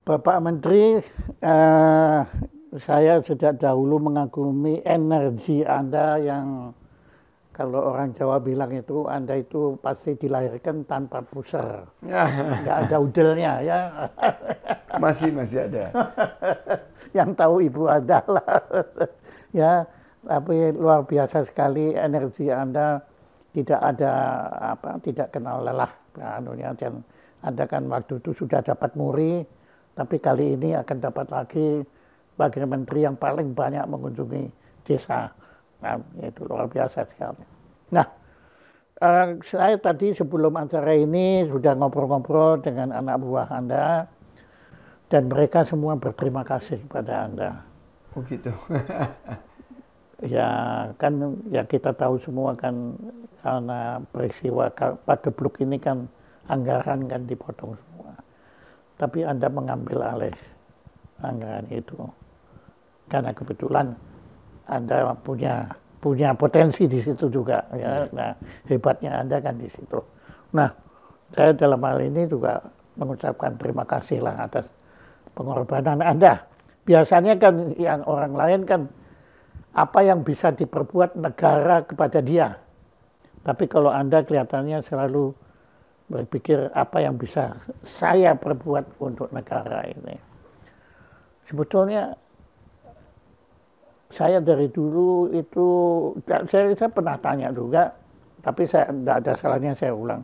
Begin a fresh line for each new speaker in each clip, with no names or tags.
Bapak Menteri, eh, saya sejak dahulu mengagumi energi Anda yang kalau orang Jawa bilang itu Anda itu pasti dilahirkan tanpa pusar, nggak ada udelnya ya.
Masih ada.
Yang tahu Ibu Anda lah. Ya, tapi luar biasa sekali energi Anda, tidak ada apa, tidak kenal lelah anunya. Dan Anda kan waktu itu sudah dapat muri, tapi kali ini akan dapat lagi sebagai menteri yang paling banyak mengunjungi desa. Nah, itu luar biasa sekali. Nah, saya tadi sebelum acara ini sudah ngobrol-ngobrol dengan anak buah Anda dan mereka semua berterima kasih kepada Anda.
Oh gitu.
Ya kan, ya kita tahu semua kan, karena peristiwa Pagebluk ini kan anggaran kan dipotong semua. Tapi Anda mengambil alih anggaran itu karena kebetulan Anda punya potensi di situ juga ya. Nah, hebatnya Anda kan di situ. Nah, saya dalam hal ini juga mengucapkan terima kasih lah atas pengorbanan Anda. Biasanya kan yang orang lain kan apa yang bisa diperbuat negara kepada dia. Tapi kalau Anda kelihatannya selalu berpikir apa yang bisa saya perbuat untuk negara ini. Sebetulnya saya dari dulu itu, saya pernah tanya juga, tapi saya tidak ada salahnya saya ulang.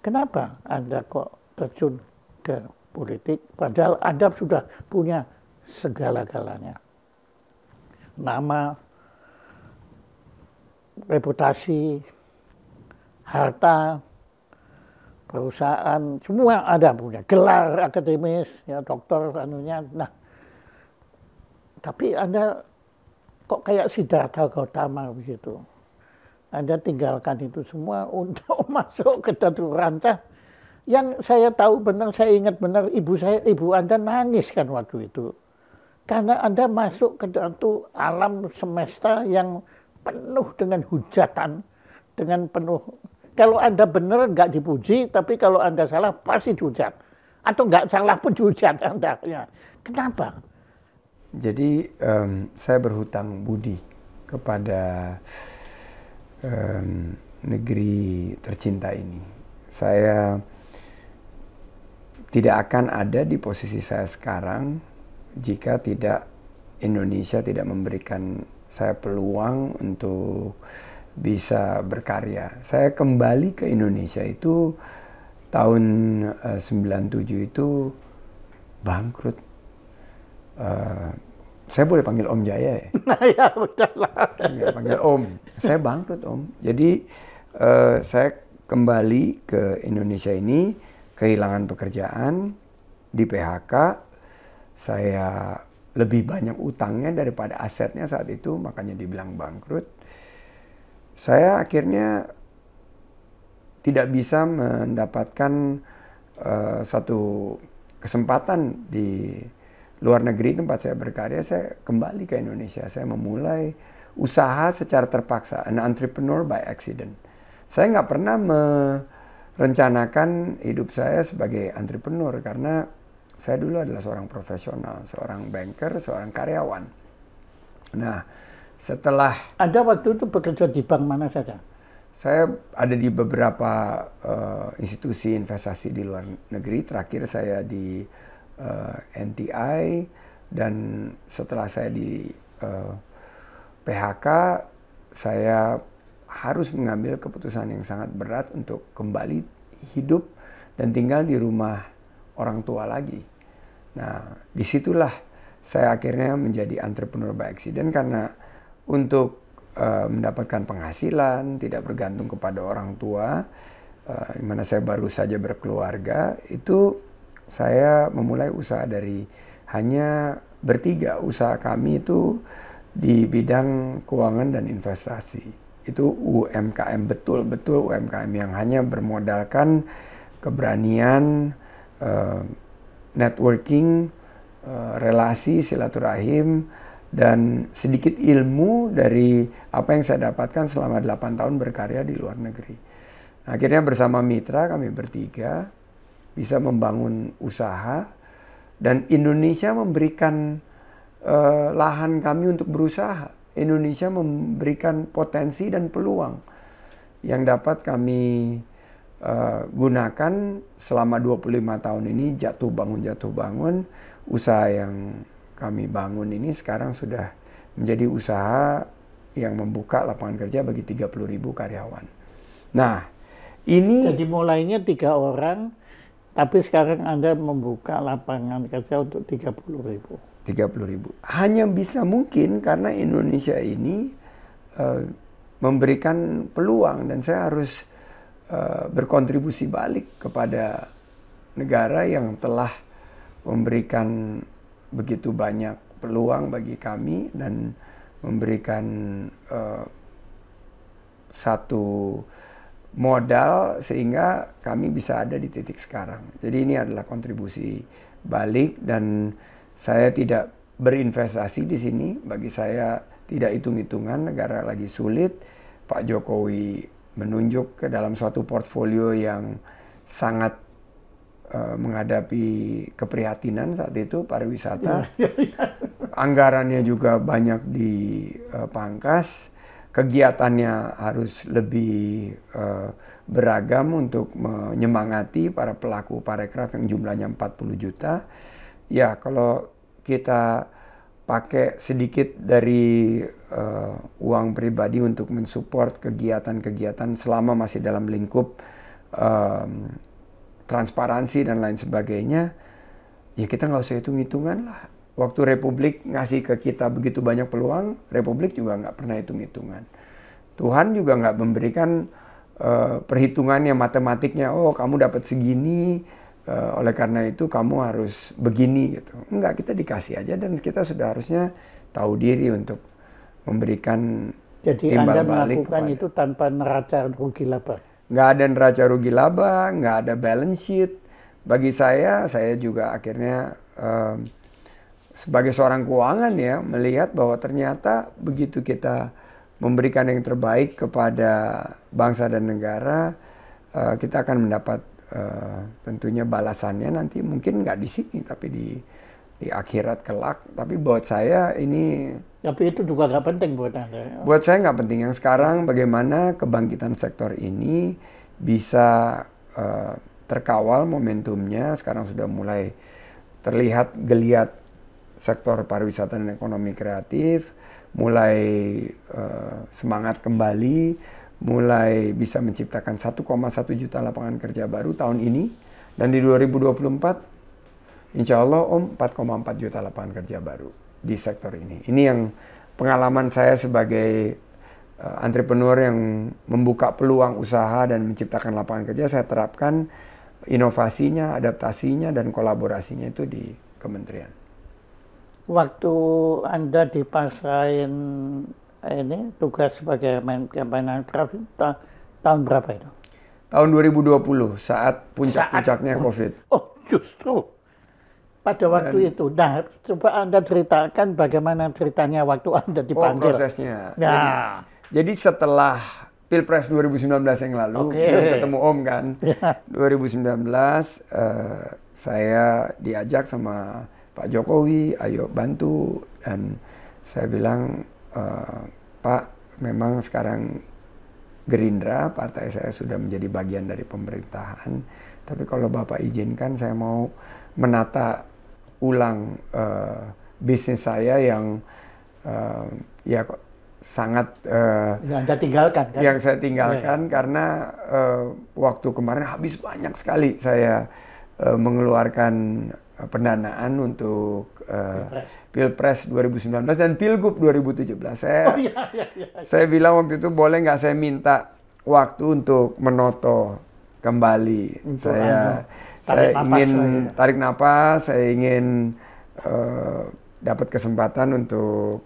Kenapa Anda kok terjun ke politik padahal Anda sudah punya segala-galanya? Nama, reputasi, harta, perusahaan, semua ada punya. Gelar akademis, ya doktor anunya. Nah, tapi Anda kok kayak Siddhartha Gautama begitu. Anda tinggalkan itu semua untuk masuk ke Datu Rancah. Yang saya tahu benar, saya ingat benar, ibu Anda nangis kan waktu itu. Karena Anda masuk ke satu alam semesta yang penuh dengan hujatan, dengan penuh. Kalau Anda benar nggak dipuji, tapi kalau Anda salah pasti dihujat. Atau nggak salah pun dihujat Anda. Ya. Kenapa?
Jadi saya berhutang budi kepada negeri tercinta ini. Saya tidak akan ada di posisi saya sekarang jika tidak Indonesia tidak memberikan saya peluang untuk bisa berkarya. Saya kembali ke Indonesia itu tahun 97 itu bangkrut. Saya boleh panggil Om Jaya ya?
Ya betul lah.
Ya, panggil Om. Saya bangkrut Om. Jadi saya kembali ke Indonesia ini, kehilangan pekerjaan, di PHK, saya lebih banyak utangnya daripada asetnya saat itu, makanya dibilang bangkrut. Saya akhirnya tidak bisa mendapatkan satu kesempatan di luar negeri tempat saya berkarya. Saya kembali ke Indonesia. Saya memulai usaha secara terpaksa, an entrepreneur by accident. Saya nggak pernah merencanakan hidup saya sebagai entrepreneur karena saya dulu adalah seorang profesional, seorang banker, seorang karyawan. Nah, setelah
Anda waktu itu bekerja di bank mana saja?
saya ada di beberapa institusi investasi di luar negeri. Terakhir saya di NTI, dan setelah saya di PHK, saya harus mengambil keputusan yang sangat berat untuk kembali hidup dan tinggal di rumah orang tua lagi. Nah, disitulah saya akhirnya menjadi entrepreneur by accident karena untuk mendapatkan penghasilan, tidak bergantung kepada orang tua, di mana saya baru saja berkeluarga, itu saya memulai usaha dari hanya bertiga. Usaha kami itu di bidang keuangan dan investasi. Itu UMKM, betul-betul UMKM yang hanya bermodalkan keberanian, networking, relasi, silaturahim, dan sedikit ilmu dari apa yang saya dapatkan selama 8 tahun berkarya di luar negeri. Akhirnya bersama mitra kami bertiga bisa membangun usaha Dan Indonesia memberikan lahan kami untuk berusaha. Indonesia memberikan potensi dan peluang yang dapat kami gunakan selama 25 tahun ini. Jatuh bangun. Usaha yang kami bangun ini sekarang sudah menjadi usaha yang membuka lapangan kerja bagi 30.000 karyawan. Nah, ini...
Jadi mulainya 3 orang, tapi sekarang Anda membuka lapangan kerja untuk 30.000.
30.000. Hanya bisa mungkin karena Indonesia ini memberikan peluang, dan saya harus berkontribusi balik kepada negara yang telah memberikan begitu banyak peluang bagi kami dan memberikan satu modal sehingga kami bisa ada di titik sekarang. Jadi ini adalah kontribusi balik, dan saya tidak berinvestasi di sini. Bagi saya tidak hitung-hitungan, negara lagi sulit. Pak Jokowi menunjuk ke dalam suatu portfolio yang sangat menghadapi keprihatinan saat itu, pariwisata. Anggarannya juga banyak dipangkas. Kegiatannya harus lebih beragam untuk menyemangati para pelaku parekraf yang jumlahnya 40 juta. Ya, kalau kita pakai sedikit dari uang pribadi untuk mensupport kegiatan-kegiatan selama masih dalam lingkup transparansi dan lain sebagainya, ya kita nggak usah hitung-hitungan lah. Waktu Republik ngasih ke kita begitu banyak peluang, Republik juga nggak pernah hitung-hitungan. Tuhan juga nggak memberikan perhitungannya, matematiknya, oh kamu dapat segini, oleh karena itu kamu harus begini gitu. Enggak, kita dikasih aja, dan kita sudah harusnya tahu diri untuk memberikan
Jadi
timbal
Anda
balik
melakukan itu tanpa neraca rugi laba?
Nggak ada neraca rugi laba, nggak ada balance sheet. Bagi saya juga akhirnya sebagai seorang keuangan ya, melihat bahwa ternyata begitu kita memberikan yang terbaik kepada bangsa dan negara, kita akan mendapat tentunya balasannya nanti, mungkin nggak di sini tapi di akhirat kelak. Tapi buat saya ini...
Tapi itu juga nggak penting buat Anda.
Buat saya nggak penting. Yang sekarang bagaimana kebangkitan sektor ini bisa terkawal momentumnya. Sekarang sudah mulai terlihat geliat sektor pariwisata dan ekonomi kreatif, mulai semangat kembali, mulai bisa menciptakan 1,1 juta lapangan kerja baru tahun ini. Dan di 2024, insya Allah 4,4 juta lapangan kerja baru di sektor ini. Ini yang pengalaman saya sebagai entrepreneur yang membuka peluang usaha dan menciptakan lapangan kerja, saya terapkan inovasinya, adaptasinya, dan kolaborasinya itu di kementerian.
Waktu Anda dipasain ini tugas sebagai Kemenparekraf tahun berapa itu?
Tahun 2020, saat puncak-puncaknya COVID.
Oh, justru pada waktu itu. Nah, coba Anda ceritakan bagaimana ceritanya waktu Anda dipanggil.
Prosesnya.
Nah.
Jadi setelah Pilpres 2019 yang lalu, ketemu Om kan. 2019, saya diajak sama Pak Jokowi, ayo bantu. Dan saya bilang, Pak, memang sekarang Gerindra, partai saya sudah menjadi bagian dari pemerintahan. Tapi kalau Bapak izinkan, saya mau menata ulang bisnis saya yang ya sangat
yang Anda tinggalkan kan?
Yang saya tinggalkan karena waktu kemarin habis banyak sekali saya mengeluarkan pendanaan untuk Pilpres 2019 dan Pilgub 2017. Saya bilang waktu itu, boleh nggak saya minta waktu untuk menoto kembali. Saya ingin tarik napas, saya ingin dapat kesempatan untuk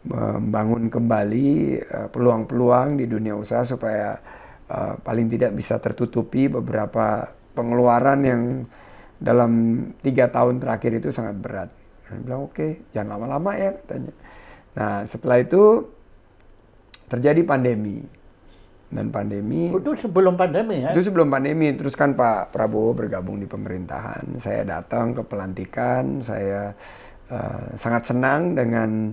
membangun kembali peluang-peluang di dunia usaha supaya paling tidak bisa tertutupi beberapa pengeluaran yang dalam 3 tahun terakhir itu sangat berat. Saya bilang oke, jangan lama-lama ya katanya. Nah setelah itu terjadi pandemi. dan pandemi.
Itu sebelum pandemi ya?
Itu sebelum pandemi. Terus kan Pak Prabowo bergabung di pemerintahan. Saya datang ke pelantikan. Saya sangat senang dengan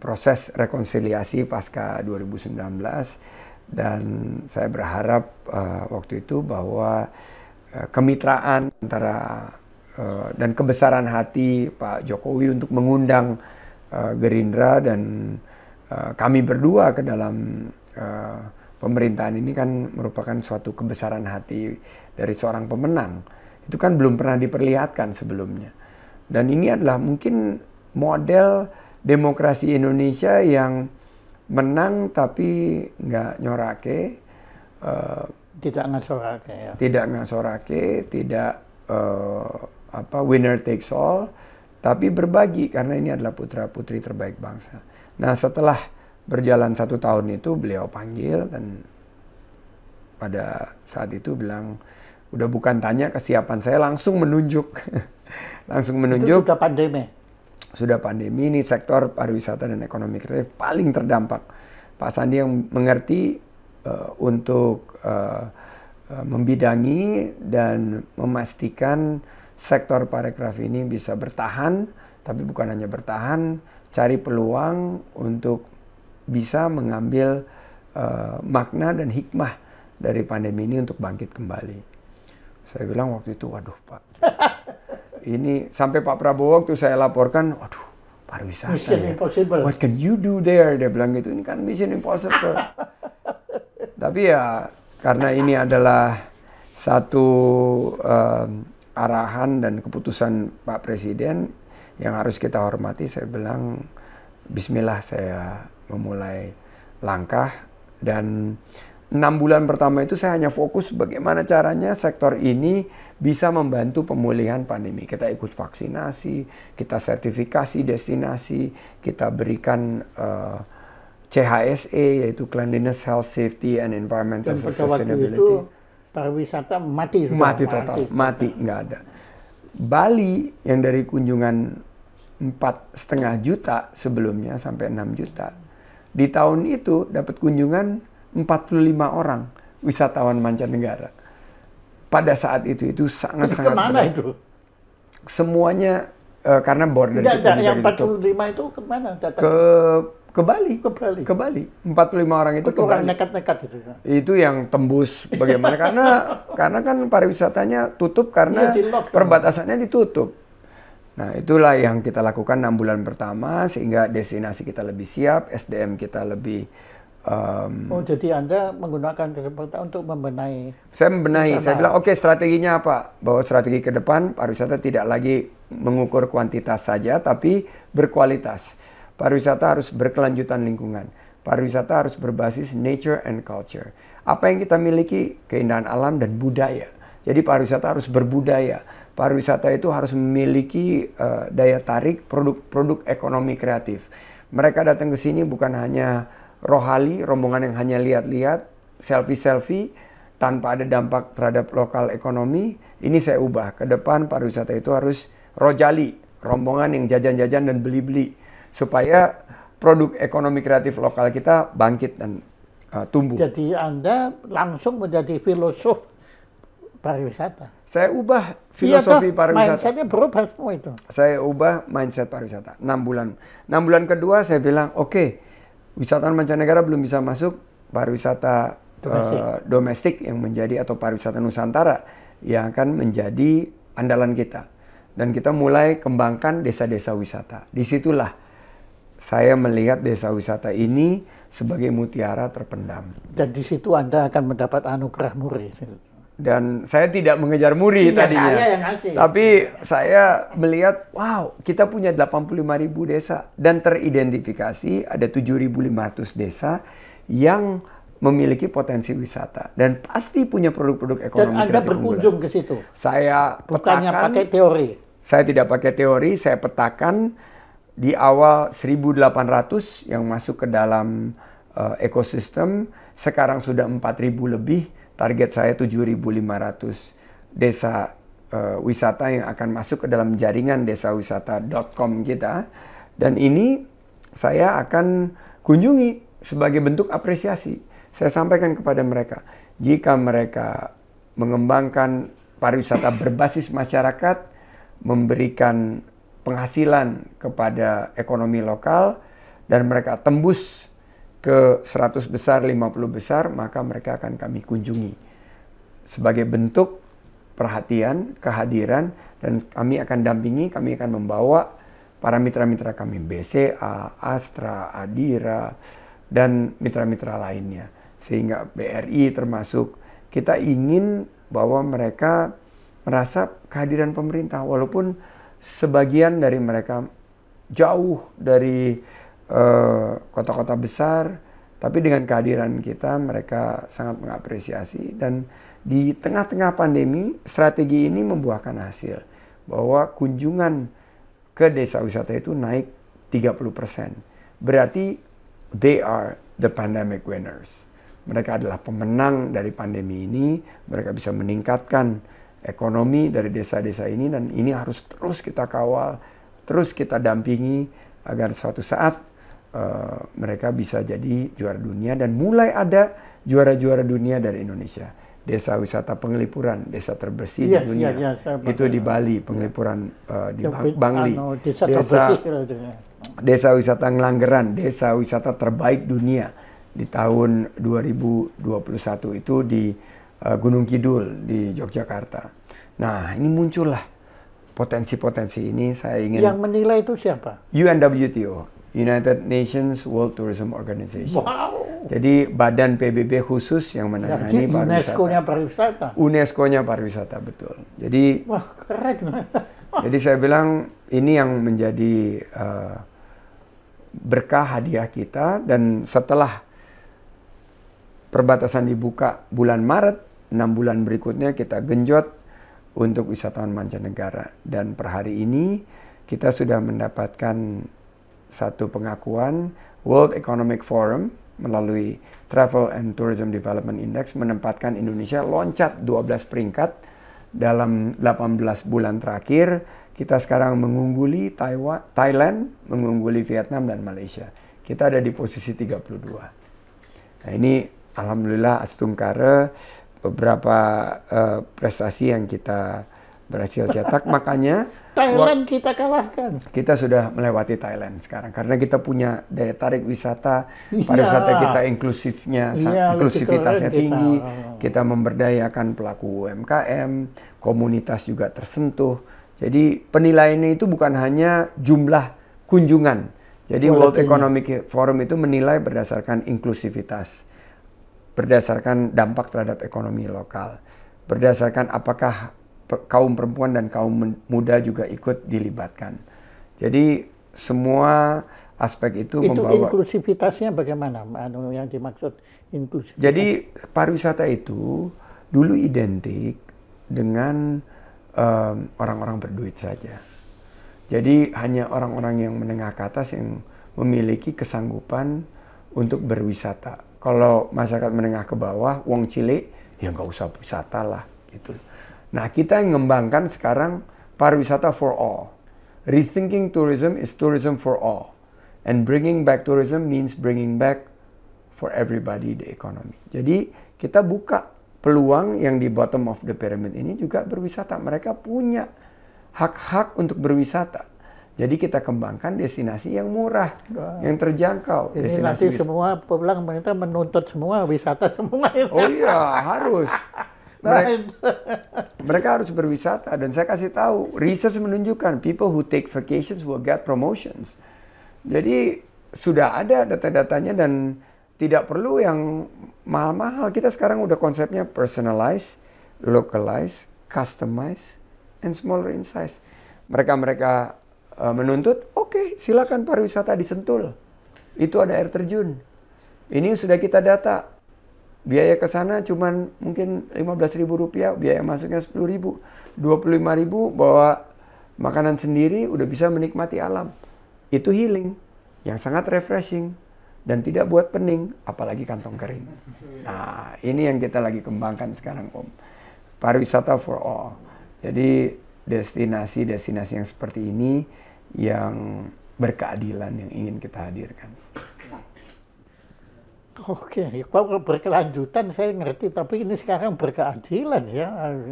proses rekonsiliasi pasca 2019. Dan saya berharap waktu itu bahwa kemitraan antara dan kebesaran hati Pak Jokowi untuk mengundang Gerindra dan kami berdua ke dalam pemerintahan ini kan merupakan suatu kebesaran hati dari seorang pemenang. Itu kan belum pernah diperlihatkan sebelumnya. Dan ini adalah mungkin model demokrasi Indonesia yang menang tapi nggak nyorake,
tidak ngasorake ya.
Tidak ngasorake, tidak winner takes all, tapi berbagi karena ini adalah putra-putri terbaik bangsa. Nah setelah berjalan 1 tahun itu beliau panggil dan pada saat itu bilang udah bukan tanya kesiapan saya, langsung menunjuk. Langsung menunjuk.
Itu sudah pandemi?
Sudah pandemi, ini sektor pariwisata dan ekonomi kreatif paling terdampak. Pak Sandi yang mengerti untuk membidangi dan memastikan sektor parekraf ini bisa bertahan, tapi bukan hanya bertahan, cari peluang untuk bisa mengambil makna dan hikmah dari pandemi ini untuk bangkit kembali. Saya bilang waktu itu, waduh Pak, ini sampai Pak Prabowo waktu saya laporkan, waduh pariwisata
Mission
ya,
impossible.
what can you do there? Dia bilang gitu, ini kan mission impossible. Tapi ya karena ini adalah satu arahan dan keputusan Pak Presiden yang harus kita hormati, saya bilang bismillah saya memulai langkah. Dan 6 bulan pertama itu saya hanya fokus bagaimana caranya sektor ini bisa membantu pemulihan pandemi. Kita ikut vaksinasi, kita sertifikasi destinasi, kita berikan CHSE yaitu Cleanliness, Health, Safety, and Environmental Sustainability.
Itu pariwisata mati sudah.
Mati total, mati nggak ada. Bali yang dari kunjungan 4,5 juta sebelumnya sampai 6 juta. Di tahun itu dapat kunjungan 45 orang wisatawan mancanegara. Pada saat itu sangat-sangat
kemana
berat.
itu?
Semuanya karena border
kita yang 45 itu kemana?
Ke Bali.
Ke Bali.
45 orang itu ke Bali.
Nekat-nekat itu.
Itu yang tembus bagaimana karena kan pariwisatanya tutup karena perbatasannya ditutup. Nah, itulah yang kita lakukan 6 bulan pertama sehingga destinasi kita lebih siap, SDM kita lebih
jadi Anda menggunakan kesempatan untuk membenahi.
Saya membenahi, saya bilang oke, strateginya apa? Bahwa strategi ke depan pariwisata tidak lagi mengukur kuantitas saja tapi berkualitas. Pariwisata harus berkelanjutan lingkungan. Pariwisata harus berbasis nature and culture. Apa yang kita miliki? Keindahan alam dan budaya. Jadi pariwisata harus berbudaya. Pariwisata itu harus memiliki daya tarik produk-produk ekonomi kreatif. Mereka datang ke sini bukan hanya rohali, rombongan yang hanya lihat-lihat, selfie-selfie, tanpa ada dampak terhadap lokal ekonomi. Ini saya ubah. Ke depan pariwisata itu harus rojali, rombongan yang jajan-jajan dan beli-beli. Supaya produk ekonomi kreatif lokal kita bangkit dan tumbuh.
Jadi Anda langsung menjadi filosof pariwisata.
Saya ubah filosofi pariwisata.
Mindsetnya berubah semua itu.
Saya ubah mindset pariwisata. 6 bulan. 6 bulan kedua saya bilang, oke, wisatawan mancanegara belum bisa masuk, pariwisata domestik yang menjadi atau pariwisata Nusantara yang akan menjadi andalan kita. Dan kita mulai kembangkan desa-desa wisata. Disitulah saya melihat desa wisata ini sebagai mutiara terpendam.
Dan di situ Anda akan mendapat anugerah muri.
Dan saya tidak mengejar muri tadinya.
Saya yang ngasih.
Tapi saya melihat, wow, kita punya 85.000 desa. Dan teridentifikasi ada 7.500 desa yang memiliki potensi wisata. Dan pasti punya produk-produk ekonomi.
Dan Anda berkunjung ke situ?
Saya
bukannya
petakan,
pakai teori?
Saya tidak pakai teori, saya petakan di awal 1.800 yang masuk ke dalam ekosistem. Sekarang sudah 4.000 lebih. Target saya 7.500 desa wisata yang akan masuk ke dalam jaringan desawisata.com kita. Dan ini saya akan kunjungi sebagai bentuk apresiasi. Saya sampaikan kepada mereka, jika mereka mengembangkan pariwisata berbasis masyarakat, memberikan penghasilan kepada ekonomi lokal, dan mereka tembus ke 100 besar, 50 besar, maka mereka akan kami kunjungi. Sebagai bentuk perhatian, kehadiran, dan kami akan dampingi, kami akan membawa para mitra-mitra kami, BCA, Astra, Adira, dan mitra-mitra lainnya. Sehingga BRI termasuk, kita ingin bahwa mereka merasa kehadiran pemerintah, walaupun sebagian dari mereka jauh dari kota-kota besar, tapi dengan kehadiran kita mereka sangat mengapresiasi. Dan di tengah-tengah pandemi, strategi ini membuahkan hasil, bahwa kunjungan ke desa wisata itu naik 30%. Berarti they are the pandemic winners. Mereka adalah pemenang dari pandemi ini, mereka bisa meningkatkan ekonomi dari desa-desa ini, dan ini harus terus kita kawal, terus kita dampingi agar suatu saat mereka bisa jadi juara dunia, dan mulai ada juara-juara dunia dari Indonesia. Desa wisata Penglipuran, desa terbersih di dunia. Itu di Bali, Penglipuran di Bangli. Desa wisata Ngelanggeran, desa wisata terbaik dunia di tahun 2021 itu di Gunung Kidul di Yogyakarta. Nah, ini muncullah potensi-potensi ini. Saya ingin.
Yang menilai itu siapa?
UNWTO, United Nations World Tourism Organization.
Wow.
Jadi badan PBB khusus yang menangani pariwisata.
UNESCO-nya pariwisata.
UNESCO-nya pariwisata, betul. Jadi,
wah, keren.
Jadi saya bilang ini yang menjadi berkah hadiah kita, dan setelah perbatasan dibuka bulan Maret, 6 bulan berikutnya kita genjot untuk wisatawan mancanegara. Dan per hari ini kita sudah mendapatkan satu pengakuan. World Economic Forum melalui Travel and Tourism Development Index menempatkan Indonesia loncat 12 peringkat dalam 18 bulan terakhir. Kita sekarang mengungguli Thailand, mengungguli Vietnam dan Malaysia. Kita ada di posisi 32. Nah, ini alhamdulillah astungkara beberapa prestasi yang kita berhasil cetak. Makanya
Thailand kita kalahkan.
Kita sudah melewati Thailand sekarang karena kita punya daya tarik wisata, pariwisata kita inklusivitasnya tinggi. Kita memberdayakan pelaku UMKM, komunitas juga tersentuh. Jadi penilaiannya itu bukan hanya jumlah kunjungan. Jadi World Economic Forum itu menilai berdasarkan inklusivitas, berdasarkan dampak terhadap ekonomi lokal, berdasarkan apakah kaum perempuan dan kaum muda juga ikut dilibatkan. Jadi semua aspek itu membawa.
Itu inklusivitasnya bagaimana? Yang dimaksud inklusivitas?
Jadi pariwisata itu dulu identik dengan orang-orang berduit saja. Jadi hanya orang-orang yang menengah ke atas yang memiliki kesanggupan untuk berwisata. Kalau masyarakat menengah ke bawah, wong cilik, ya nggak usah wisata lah gitu. Nah, kita yang mengembangkan sekarang pariwisata for all. Rethinking tourism is tourism for all. And bringing back tourism means bringing back for everybody the economy. Jadi kita buka peluang yang di bottom of the pyramid ini juga berwisata. Mereka punya hak-hak untuk berwisata. Jadi kita kembangkan destinasi yang murah, yang terjangkau.
Ini nanti semua pulang pemerintah menuntut semua wisata semua.
Oh iya, harus. Mereka harus berwisata, dan saya kasih tahu, research menunjukkan people who take vacations will get promotions. Jadi sudah ada data-datanya dan tidak perlu yang mahal-mahal. Kita sekarang udah konsepnya personalized, localized, customized, and smaller in size. Mereka menuntut, oke, silakan pariwisata di Sentul. Itu ada air terjun. Ini sudah kita data. Biaya ke sana cuman mungkin Rp15.000, biaya masuknya Rp10.000, Rp25.000 bawa makanan sendiri udah bisa menikmati alam. Itu healing yang sangat refreshing dan tidak buat pening, apalagi kantong kering. Nah, ini yang kita lagi kembangkan sekarang, Om. Pariwisata for all. Jadi destinasi-destinasi yang seperti ini yang berkeadilan yang ingin kita hadirkan.
Oke, kalau berkelanjutan saya ngerti, tapi ini sekarang berkeadilan ya.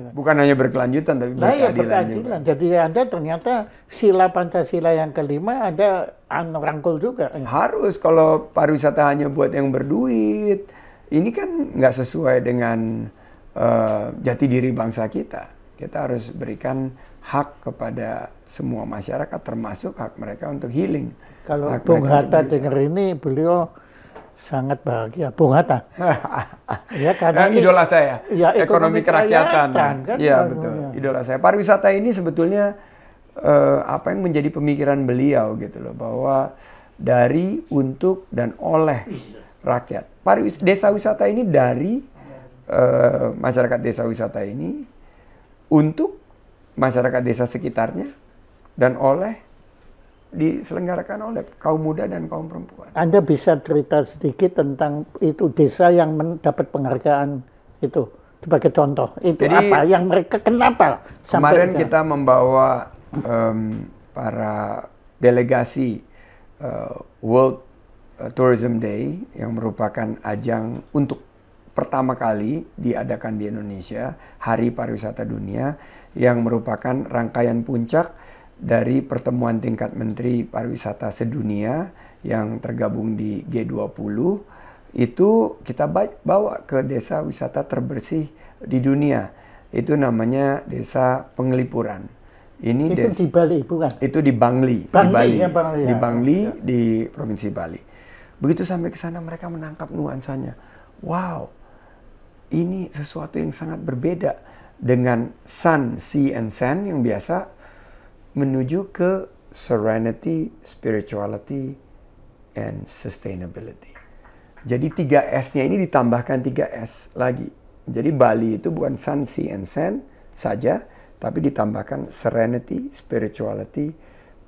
Bukan hanya berkelanjutan, tapi
Nah ya
berkeadilan juga.
berkeadilan. Jadi Anda ternyata sila Pancasila yang kelima Anda rangkul juga.
Harus, kalau pariwisata hanya buat yang berduit, ini kan nggak sesuai dengan jati diri bangsa kita. Kita harus berikan hak kepada semua masyarakat, termasuk hak mereka untuk healing.
Kalau
Hak
Bung
mereka untuk
Hatta
berwisata.
dengar ini, beliau sangat bahagia. Bung Hatta. Ya karena ini
Idola saya,
ya,
ekonomi kerakyatan.
kan?
Iya betul, idola saya. Pariwisata ini sebetulnya apa yang menjadi pemikiran beliau gitu loh, bahwa dari, untuk, dan oleh rakyat. Desa wisata ini dari masyarakat desa wisata ini, untuk masyarakat desa sekitarnya, dan diselenggarakan oleh kaum muda dan kaum perempuan.
Anda bisa cerita sedikit tentang itu desa yang mendapat penghargaan itu sebagai contoh. Itu
Jadi,
apa yang mereka kenapa?
Kemarin kita membawa para delegasi World Tourism Day yang merupakan ajang untuk pertama kali diadakan di Indonesia, Hari Pariwisata Dunia, yang merupakan rangkaian puncak dari pertemuan tingkat Menteri Pariwisata sedunia yang tergabung di G20. Itu kita bawa ke desa wisata terbersih di dunia. Itu namanya Desa Penglipuran. Ini
itu di Bali, bukan?
Itu di Bangli,
Bangli,
di Bali,
ya, Bangli,
di
ya.
Bangli, di Provinsi Bali. Begitu sampai ke sana mereka menangkap nuansanya. Wow, ini sesuatu yang sangat berbeda dengan sun, sea, and sand yang biasa, menuju ke serenity, spirituality, and sustainability. Jadi 3S-nya ini ditambahkan 3S lagi. Jadi Bali itu bukan sun, sea, and sand saja, tapi ditambahkan serenity, spirituality,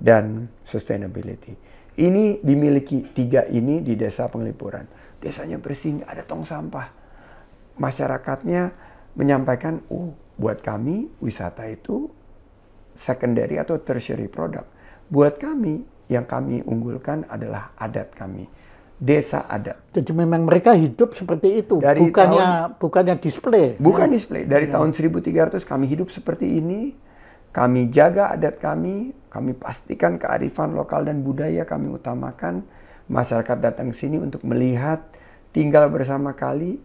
dan sustainability. Ini dimiliki 3 ini di Desa Penglipuran. Desanya bersih, nggak ada tong sampah. Masyarakatnya menyampaikan, buat kami wisata itu secondary atau tertiary product. Buat kami, yang kami unggulkan adalah adat kami. Desa adat.
Jadi memang mereka hidup seperti itu,
Dari
bukannya display.
Bukan display. Dari tahun 1300 kami hidup seperti ini. Kami jaga adat kami pastikan kearifan lokal dan budaya kami utamakan. Masyarakat datang ke sini untuk melihat, tinggal bersama kami,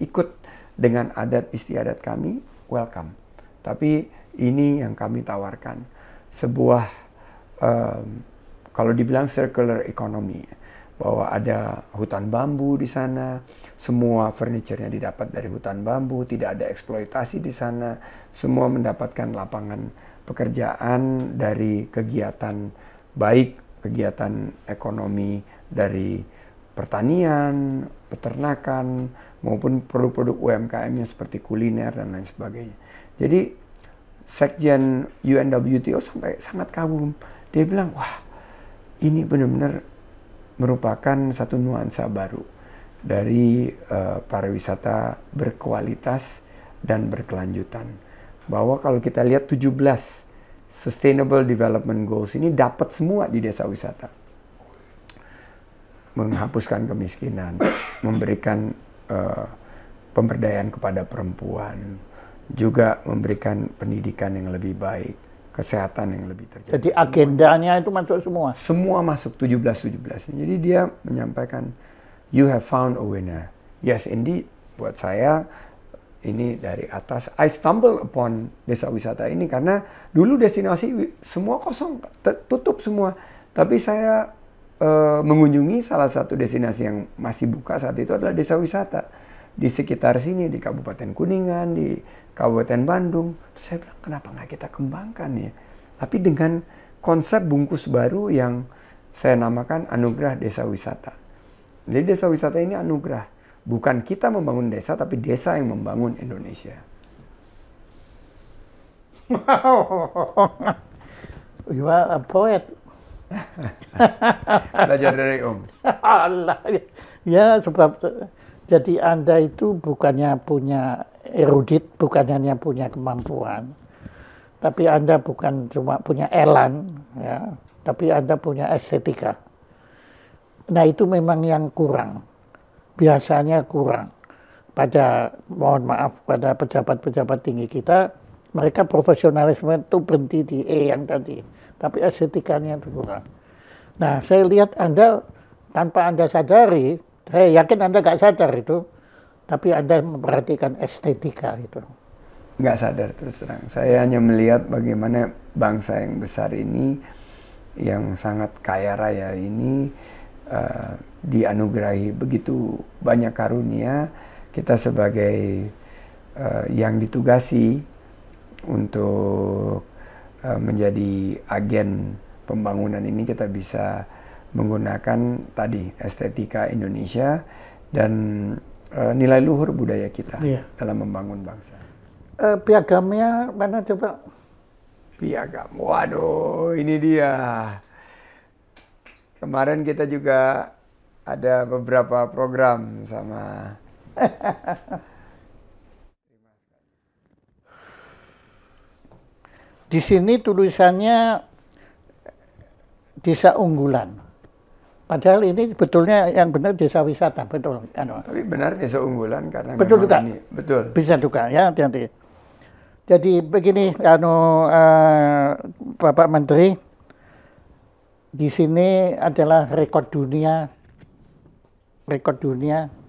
ikut dengan adat istiadat kami, welcome. Tapi ini yang kami tawarkan, sebuah kalau dibilang circular economy, bahwa ada hutan bambu di sana, semua furniture-nya didapat dari hutan bambu, tidak ada eksploitasi di sana, semua mendapatkan lapangan pekerjaan dari kegiatan baik, kegiatan ekonomi dari pertanian, peternakan, maupun produk-produk UMKM-nya seperti kuliner dan lain sebagainya. Jadi Sekjen UNWTO sampai sangat kagum. Dia bilang, wah ini benar-benar merupakan satu nuansa baru dari pariwisata berkualitas dan berkelanjutan. Bahwa kalau kita lihat 17 Sustainable Development Goals ini dapat semua di desa wisata. Menghapuskan kemiskinan, memberikan pemberdayaan kepada perempuan, juga memberikan pendidikan yang lebih baik, kesehatan yang lebih terjaga.
Jadi agendanya itu masuk semua?
Semua masuk 17. Jadi dia menyampaikan, you have found a winner. Yes, indeed. Buat saya, ini dari atas. I stumble upon desa wisata ini karena dulu destinasi semua kosong, tutup semua. Tapi saya mengunjungi salah satu destinasi yang masih buka saat itu adalah desa wisata. Di sekitar sini, di Kabupaten Kuningan, di Kabupaten Bandung. Terus saya bilang, kenapa nggak kita kembangkan ya? Tapi dengan konsep bungkus baru yang saya namakan Anugerah Desa Wisata. Jadi desa wisata ini anugerah. Bukan kita membangun desa, tapi desa yang membangun Indonesia.
You are a poet.
Belajar dari Om.
Allah. Ya, sebab jadi Anda itu bukannya punya erudit, bukan hanya punya kemampuan, tapi Anda bukan cuma punya elan, ya, tapi Anda punya estetika. Nah itu memang yang kurang, biasanya kurang. Mohon maaf, pada pejabat-pejabat tinggi kita, mereka profesionalisme itu berhenti di E yang tadi, tapi estetikanya itu kurang. Nah saya lihat Anda, tanpa Anda sadari, saya yakin Anda nggak sadar itu, tapi Anda memperhatikan estetika itu.
Nggak sadar terus terang. Saya hanya melihat bagaimana bangsa yang besar ini, yang sangat kaya raya ini, dianugerahi begitu banyak karunia. Kita sebagai yang ditugasi untuk menjadi agen pembangunan ini, kita bisa menggunakan tadi estetika Indonesia dan nilai luhur budaya kita dalam membangun bangsa.
Piagamnya mana coba?
Piagam, waduh ini dia. Kemarin kita juga ada beberapa program sama.
Di sini tulisannya desa unggulan. Padahal ini sebetulnya yang benar desa wisata, betul.
Tapi benar desa unggulan karena
betul juga.
Ini, betul.
Bisa juga ya, nanti. Jadi begini, Bapak Menteri, di sini adalah rekor dunia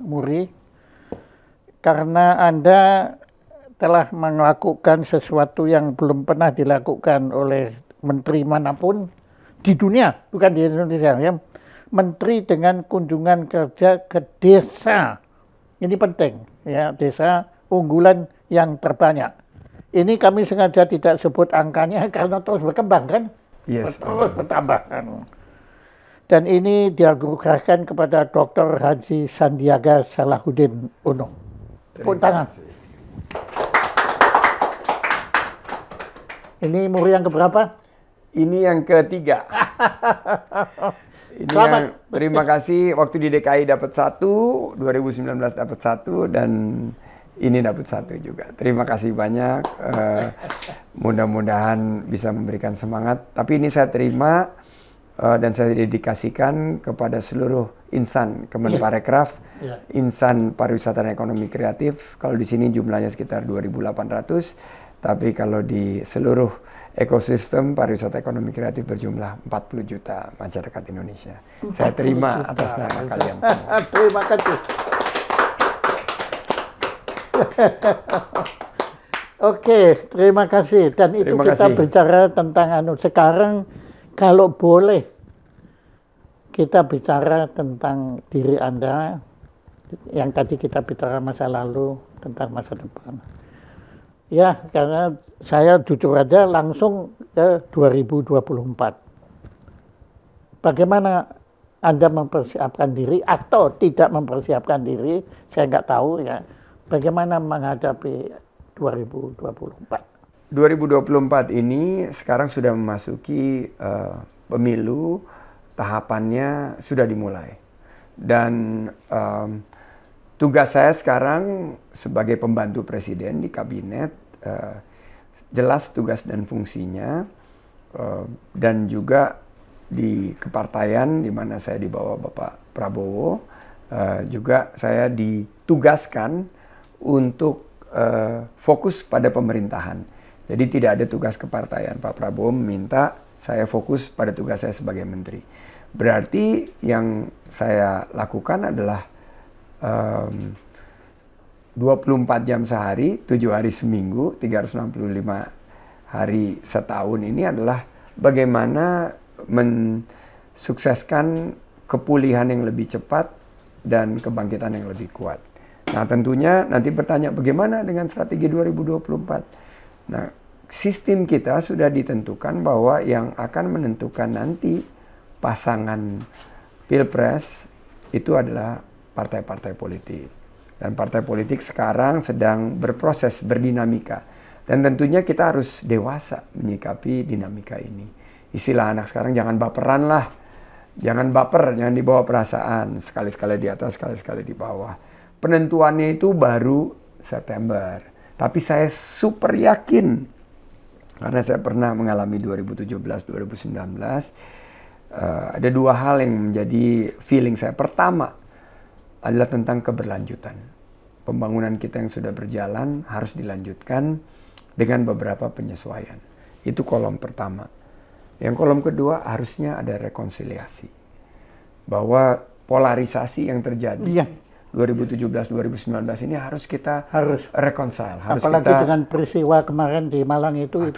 Muri, karena Anda telah melakukan sesuatu yang belum pernah dilakukan oleh menteri manapun di dunia, bukan di Indonesia ya. Menteri dengan kunjungan kerja ke desa, ini penting ya, desa unggulan yang terbanyak. Ini kami sengaja tidak sebut angkanya karena terus berkembang kan, terus bertambah. Dan ini dianugerahkan kepada Dr. Haji Sandiaga Salahuddin Uno. Tepuk tangan. Ini Muri yang keberapa?
Ini yang ketiga. Ini yang, terima kasih, waktu di DKI dapat 1, 2019 dapat 1, dan ini dapat 1 juga. Terima kasih banyak. Mudah-mudahan bisa memberikan semangat. Tapi ini saya terima dan saya dedikasikan kepada seluruh insan Kemenparekraf, insan pariwisata dan ekonomi kreatif. Kalau di sini jumlahnya sekitar 2.800, tapi kalau di seluruh ekosistem pariwisata ekonomi kreatif berjumlah 40 juta masyarakat Indonesia. Saya terima atas nama kalian semua.
Terima kasih. Oke, terima kasih. Dan itu kita bicara tentang sekarang kalau boleh kita bicara tentang diri Anda, yang tadi kita bicara masa lalu, tentang masa depan. Ya, karena saya jujur aja langsung ke 2024. Bagaimana Anda mempersiapkan diri atau tidak mempersiapkan diri, saya nggak tahu ya. Bagaimana menghadapi 2024?
2024 ini sekarang sudah memasuki pemilu, tahapannya sudah dimulai. Dan tugas saya sekarang sebagai pembantu presiden di kabinet, jelas tugas dan fungsinya, dan juga di kepartaian di mana saya di bawah Bapak Prabowo, juga saya ditugaskan untuk fokus pada pemerintahan. Jadi tidak ada tugas kepartaian. Pak Prabowo meminta saya fokus pada tugas saya sebagai menteri. Berarti yang saya lakukan adalah 24 jam sehari, 7 hari seminggu, 365 hari setahun ini adalah bagaimana mensukseskan kepulihan yang lebih cepat dan kebangkitan yang lebih kuat. Nah tentunya nanti bertanya bagaimana dengan strategi 2024. Nah sistem kita sudah ditentukan bahwa yang akan menentukan nanti pasangan pilpres itu adalah partai-partai politik. Dan partai politik sekarang sedang berproses, berdinamika. Dan tentunya kita harus dewasa menyikapi dinamika ini. Istilah anak sekarang jangan baperan lah. Jangan baper, jangan dibawa perasaan. Sekali-sekali di atas, sekali-sekali di bawah. Penentuannya itu baru September. Tapi saya super yakin, karena saya pernah mengalami 2017-2019, ada dua hal yang menjadi feeling saya. Pertama adalah tentang keberlanjutan. Pembangunan kita yang sudah berjalan harus dilanjutkan dengan beberapa penyesuaian. Itu kolom pertama. Yang kolom kedua harusnya ada rekonsiliasi. Bahwa polarisasi yang terjadi 2017-2019 ini harus kita reconcile.
Apalagi dengan peristiwa kemarin di Malang itu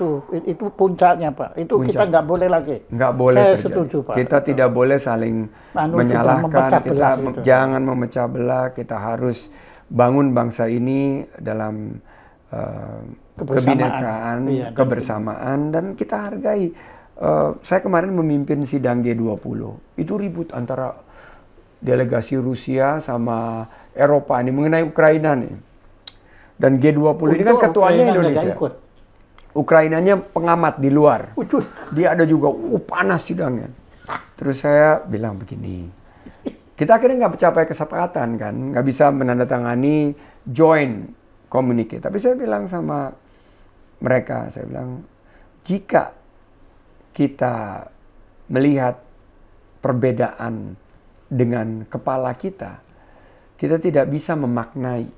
puncaknya, Pak. Itu kita nggak boleh lagi.
Nggak boleh
Saya
terjadi.
setuju, Pak.
Kita tidak boleh saling menyalahkan. Kita jangan memecah belah. Kita harus bangun bangsa ini dalam kebinekaan, kebersamaan, dan kita hargai. Saya kemarin memimpin sidang G20. Itu ribut antara delegasi Rusia sama Eropa ini mengenai Ukraina nih. Dan G20 ini kan ketuanya Indonesia. Ukrainanya pengamat di luar. Dia ada juga, panas sidangnya. Terus saya bilang begini, kita akhirnya nggak mencapai kesepakatan kan, nggak bisa menandatangani joint communique. Tapi saya bilang sama mereka, saya bilang, jika kita melihat perbedaan dengan kepala kita tidak bisa memaknai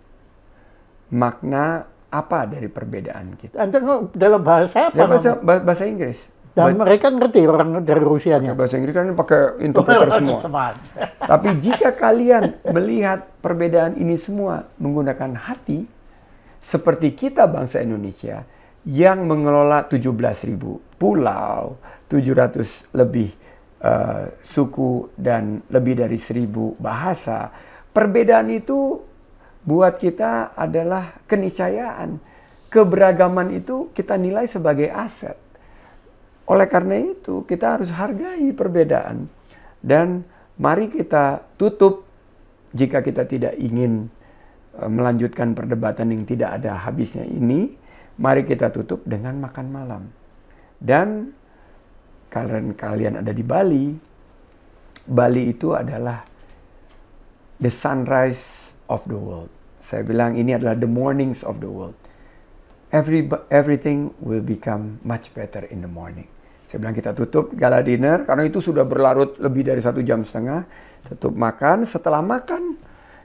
makna apa dari perbedaan kita.
Anda dalam bahasa apa?
Bahasa Inggris.
Dan mereka ngerti orang dari Rusianya.
Bahasa Inggris kan pakai interpreter semua. Tapi jika kalian melihat perbedaan ini semua menggunakan hati, seperti kita bangsa Indonesia yang mengelola 17.000 pulau, 700 lebih suku dan lebih dari 1.000 bahasa. Perbedaan itu buat kita adalah keniscayaan. Keberagaman itu kita nilai sebagai aset. Oleh karena itu kita harus hargai perbedaan. Dan mari kita tutup, jika kita tidak ingin melanjutkan perdebatan yang tidak ada habisnya ini, mari kita tutup dengan makan malam. Dan kalian ada di Bali, Bali itu adalah the sunrise of the world. Saya bilang ini adalah the mornings of the world. Everything will become much better in the morning. Saya bilang kita tutup gala dinner, karena itu sudah berlarut lebih dari 1,5 jam. Tutup makan, setelah makan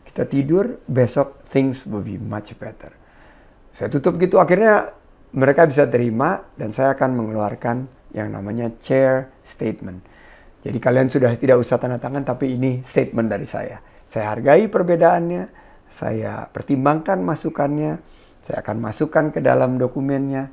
kita tidur, besok things will be much better. Saya tutup gitu, akhirnya mereka bisa terima dan saya akan mengeluarkan yang namanya chair statement. Jadi kalian sudah tidak usah tanda tangan, tapi ini statement dari saya. Saya hargai perbedaannya, saya pertimbangkan masukannya, saya akan masukkan ke dalam dokumennya,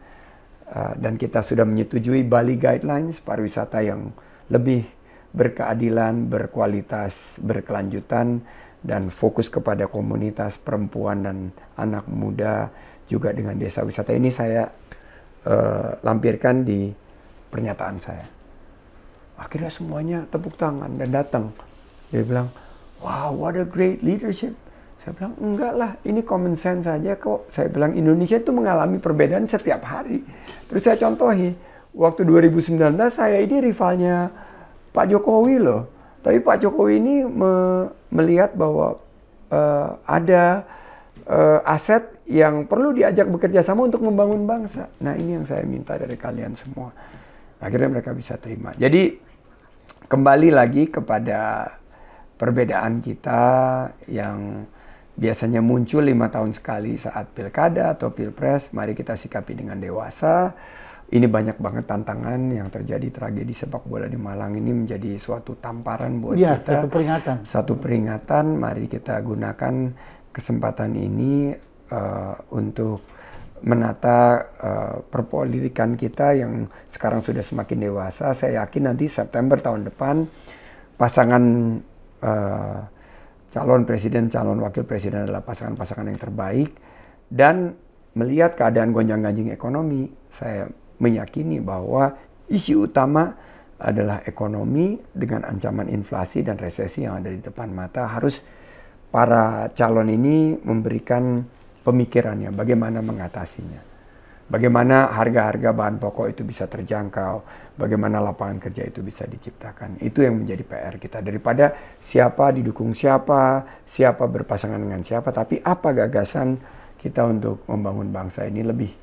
dan kita sudah menyetujui Bali Guidelines, pariwisata yang lebih berkeadilan, berkualitas, berkelanjutan, dan fokus kepada komunitas perempuan dan anak muda, juga dengan desa wisata. Ini saya lampirkan di pernyataan saya. Akhirnya semuanya tepuk tangan dan datang. Dia bilang, wow, what a great leadership. Saya bilang, enggak lah, ini common sense saja kok. Saya bilang, Indonesia itu mengalami perbedaan setiap hari. Terus saya contohi, waktu 2019 saya ini rivalnya Pak Jokowi loh. Tapi Pak Jokowi ini melihat bahwa ada aset yang perlu diajak bekerja sama untuk membangun bangsa. Nah, ini yang saya minta dari kalian semua. Akhirnya mereka bisa terima. Jadi kembali lagi kepada perbedaan kita yang biasanya muncul 5 tahun sekali saat pilkada atau pilpres. Mari kita sikapi dengan dewasa. Ini banyak banget tantangan yang terjadi, tragedi sepak bola di Malang ini menjadi suatu tamparan buat kita. Satu peringatan. Mari kita gunakan kesempatan ini untuk menata perpolitikan kita yang sekarang sudah semakin dewasa. Saya yakin nanti September tahun depan pasangan calon presiden, calon wakil presiden adalah pasangan-pasangan yang terbaik. Dan melihat keadaan gonjang-ganjing ekonomi, saya meyakini bahwa isu utama adalah ekonomi dengan ancaman inflasi dan resesi yang ada di depan mata. Harus para calon ini memberikan pemikirannya, bagaimana mengatasinya. Bagaimana harga-harga bahan pokok itu bisa terjangkau, bagaimana lapangan kerja itu bisa diciptakan. Itu yang menjadi PR kita. Daripada siapa didukung siapa, siapa berpasangan dengan siapa, tapi apa gagasan kita untuk membangun bangsa ini lebih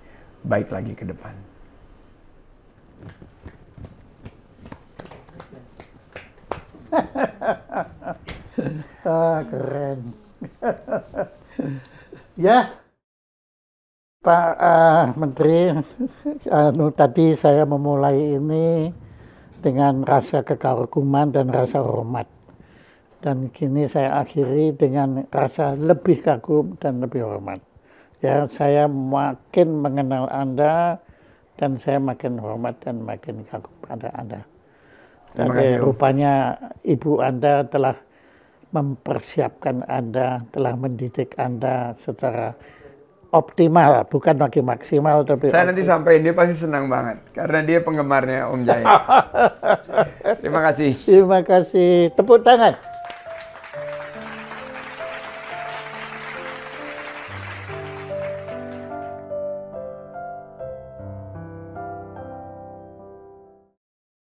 baik lagi ke depan.
Keren. Ya, Pak Menteri, tadi saya memulai ini dengan rasa kekaguman dan rasa hormat. Dan kini saya akhiri dengan rasa lebih kagum dan lebih hormat. Ya, saya makin mengenal Anda dan saya makin hormat dan makin kagum pada Anda. Dan rupanya Ibu Anda telah mempersiapkan Anda, telah mendidik Anda secara optimal, bukan lagi maksimal. Tapi
saya nanti sampai dia pasti senang banget, karena dia penggemarnya Om Jaya. Terima kasih.
Terima kasih. Tepuk tangan.